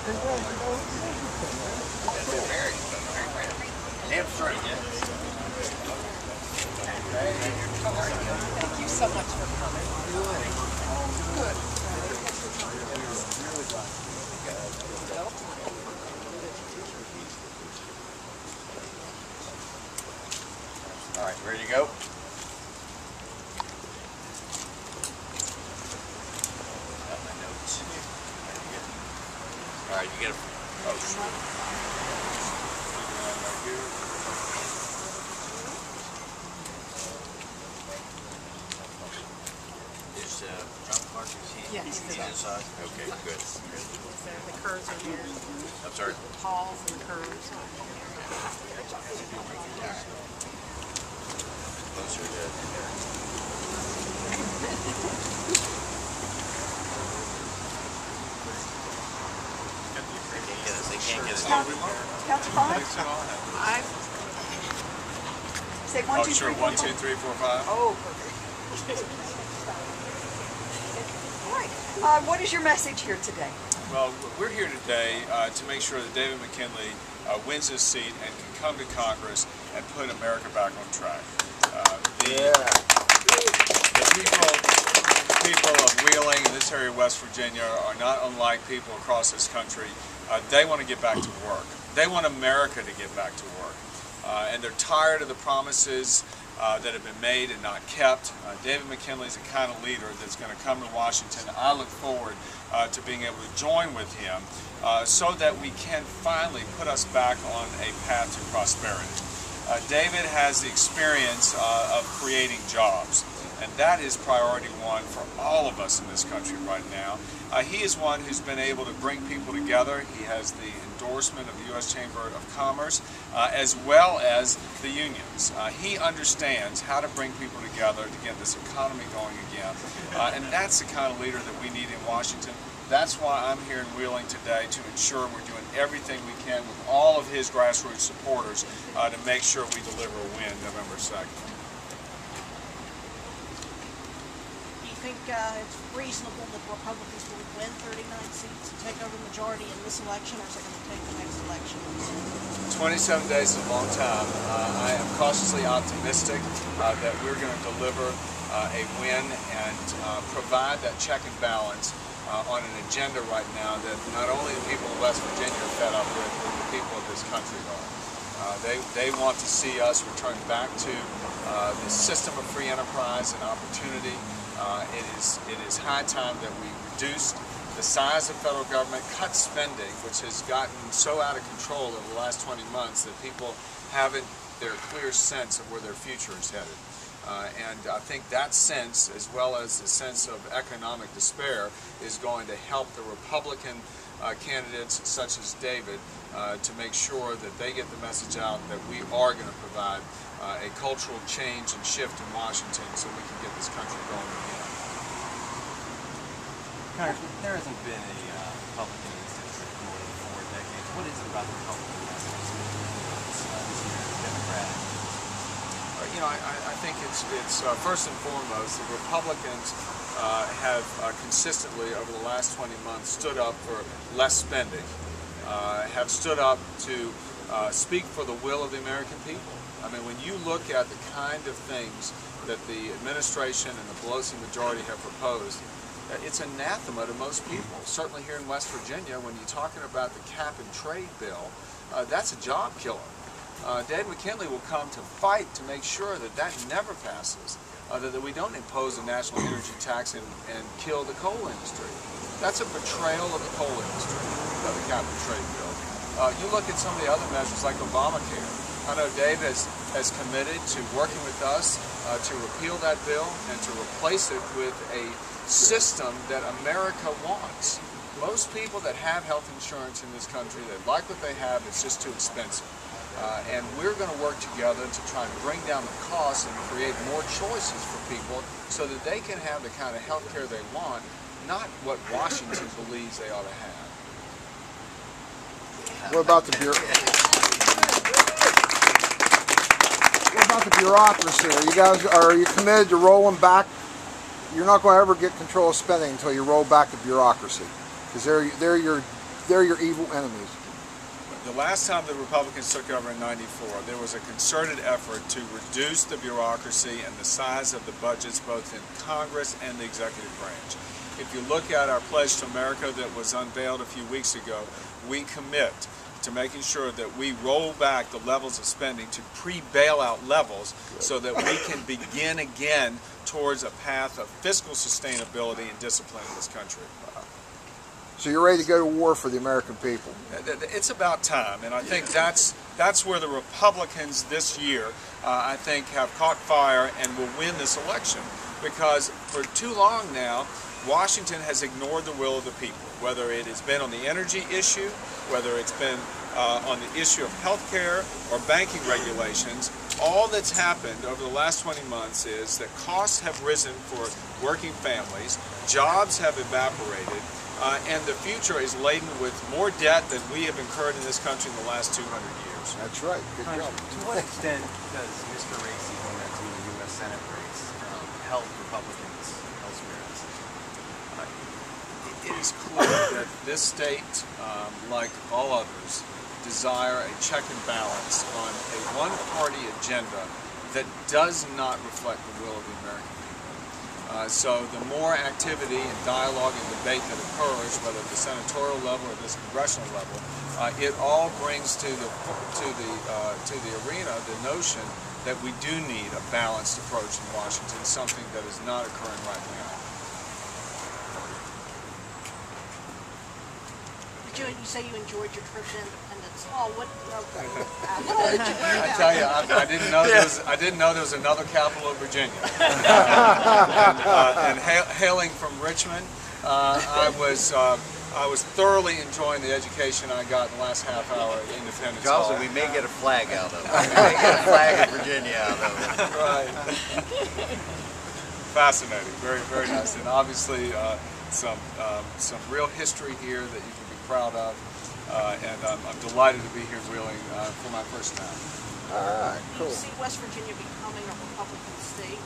Damn straight, yeah. Thank you so much for coming. Good. All right, ready to go? Got my notes. All right, you get a... Oh, sure. Is John Clark's Yes. inside? Okay, good. The curves are here. I'm sorry? The halls and the curves. Closer to They can't get us. Count to five? Five. Say 1, 2, 3, 4, 1, 2, 3, 4, 5. Oh, perfect. All right. What is your message here today? Well, we're here today to make sure that David McKinley wins his seat and can come to Congress and put America back on track. The people of Wheeling and this area of West Virginia are not unlike people across this country. They want to get back to work. They want America to get back to work. And they're tired of the promises that have been made and not kept. David McKinley is the kind of leader that's going to come to Washington. I look forward to being able to join with him so that we can finally put us back on a path to prosperity. David has the experience of creating jobs, and that is priority one for all of us in this country right now. He is one who's been able to bring people together. He has the endorsement of the U.S. Chamber of Commerce as well as the unions. He understands how to bring people together to get this economy going again, and that's the kind of leader that we need in Washington. That's why I'm here in Wheeling today, to ensure we're doing everything we can with all of his grassroots supporters to make sure we deliver a win November 2nd. Do you think it's reasonable that Republicans will win 39 seats and take over the majority in this election, or is it going to take the next election? 27 days is a long time. I am cautiously optimistic that we're going to deliver a win and provide that check and balance on an agenda right now that not only the people of West Virginia are fed up with, but the people of this country are. They want to see us return back to the system of free enterprise and opportunity. It is high time that we reduce the size of federal government, cut spending, which has gotten so out of control over the last 20 months that people haven't their clear sense of where their future is headed. And I think that sense, as well as the sense of economic despair, is going to help the Republican candidates such as David to make sure that they get the message out that we are going to provide a cultural change and shift in Washington so we can get this country going again. Congressman, there hasn't been a Republican in this district for more than 4 decades. What is it about the Republican message this year as Democrat? You know, I think it's first and foremost, the Republicans have consistently over the last 20 months stood up for less spending, have stood up to speak for the will of the American people. I mean, when you look at the kind of things that the administration and the Pelosi majority have proposed, it's anathema to most people. Certainly here in West Virginia, when you're talking about the cap and trade bill, that's a job killer. David McKinley will come to fight to make sure that that never passes, that we don't impose a national energy tax and kill the coal industry. That's a betrayal of the coal industry, the cap and trade bill. You look at some of the other measures like Obamacare. I know Dave has committed to working with us to repeal that bill and to replace it with a system that America wants. Most people that have health insurance in this country, they like what they have, it's just too expensive. And we're going to work together to try and bring down the cost and create more choices for people so that they can have the kind of health care they want, not what Washington believes they ought to have. What about the bureaucracy? Are you committed to rolling back? You're not going to ever get control of spending until you roll back the bureaucracy, because they're they're your evil enemies? The last time the Republicans took over in '94, there was a concerted effort to reduce the bureaucracy and the size of the budgets both in Congress and the executive branch. If you look at our Pledge to America that was unveiled a few weeks ago, we commit to making sure that we roll back the levels of spending to pre-bailout levels so that we can begin again towards a path of fiscal sustainability and discipline in this country. So you're ready to go to war for the American people? It's about time, and I think that's where the Republicans this year, I think, have caught fire and will win this election. Because for too long now, Washington has ignored the will of the people, whether it has been on the energy issue, whether it's been on the issue of health care or banking regulations. All that's happened over the last 20 months is that costs have risen for working families, jobs have evaporated, and the future is laden with more debt than we have incurred in this country in the last 200 years. That's right. Good job. To what extent does Mr. Racy's momentum in the U.S. Senate race help Republicans elsewhere? It is clear that this state, like all others, desire a check and balance on a one-party agenda that does not reflect the will of the American people. So the more activity and dialogue and debate that occurs, whether at the senatorial level or this congressional level, it all brings to the arena the notion that we do need a balanced approach in Washington, something that is not occurring right now. You say you enjoyed your trip to Independence Hall. What did you I tell you, I didn't know there was another capital of Virginia. And hailing from Richmond, I was thoroughly enjoying the education I got in the last half hour at Independence Hall. Also, we may get a flag out of it. We may get a flag of Virginia out of it. Right. Fascinating. Very, very nice. And obviously, some real history here that you can be proud of. And I'm delighted to be here really for my first time. All right, do cool. you see West Virginia becoming a Republican state?